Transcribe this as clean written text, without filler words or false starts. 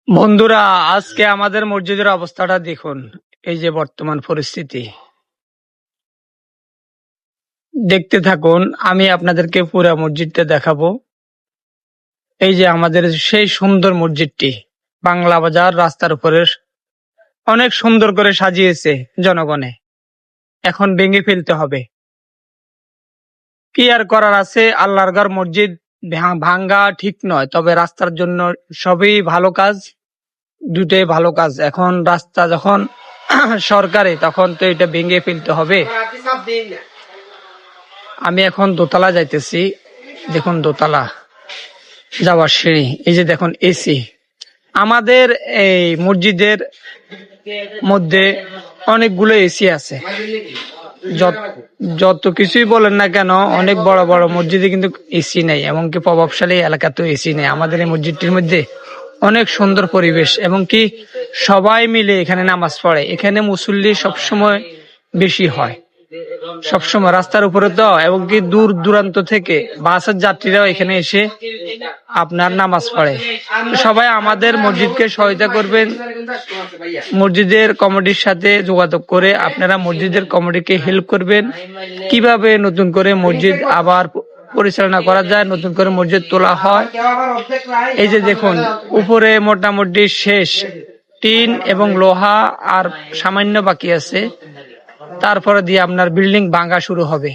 বন্ধুরা, আজকে আমাদের মসজিদের অবস্থাটা দেখুন। এই যে বর্তমান পরিস্থিতি, দেখতে থাকুন। আমি আপনাদেরকে পুরো মসজিদটা দেখাবো। এই যে আমাদের সেই সুন্দর মসজিদটি, বাংলা বাজার রাস্তার উপরে অনেক সুন্দর করে সাজিয়েছে জনগণে। এখন ভেঙে ফেলতে হবে, কি আর করার আছে। আল্লাহর ঘর মসজিদ ভাঙ্গা ঠিক নয়, তবে রাস্তার জন্য সবই ভালো কাজ, দুটোই ভালো কাজ। এখন রাস্তা যখন সরকারি, তখন তো এটা ভেঙে ফেলতে হবে। আমি এখন দোতলা যাইতেছি। দেখুন, দোতলা যাওয়ার সিঁড়ি। এই যে দেখুন এসি। আমাদের এই মসজিদের মধ্যে অনেকগুলো এসি আছে। যত কিছুই বলেন না কেন, অনেক বড় বড় মসজিদে কিন্তু এসি নেই, এমনকি প্রভাবশালী এলাকাতেও এসি নেই। আমাদের এই মসজিদটির মধ্যে অনেক সুন্দর পরিবেশ, এবং কি সবাই মিলে এখানে নামাজ পড়ে। এখানে মুসল্লি সবসময় বেশি হয়, সবসময় রাস্তার উপরে তো, এবং কি দূর দূরান্ত থেকে বাসের যাত্রীরাও এখানে এসে আপনার নামাজ পড়ে। সবাই আমাদের মসজিদকে সহায়তা করবেন। মসজিদের কমিটির সাথে যোগাযোগ করে আপনারা মসজিদের কমিটিকে হেল্প করবেন, কিভাবে নতুন করে মসজিদ আবার পরিচালনা করা যায়, নতুন করে মসজিদ তোলা হয়। এই যে দেখুন, উপরে মোটামুটি শেষ, টিন এবং লোহা আর সামান্য বাকি আছে। তারপরে দিয়ে আপনার বিল্ডিং ভাঙা শুরু হবে।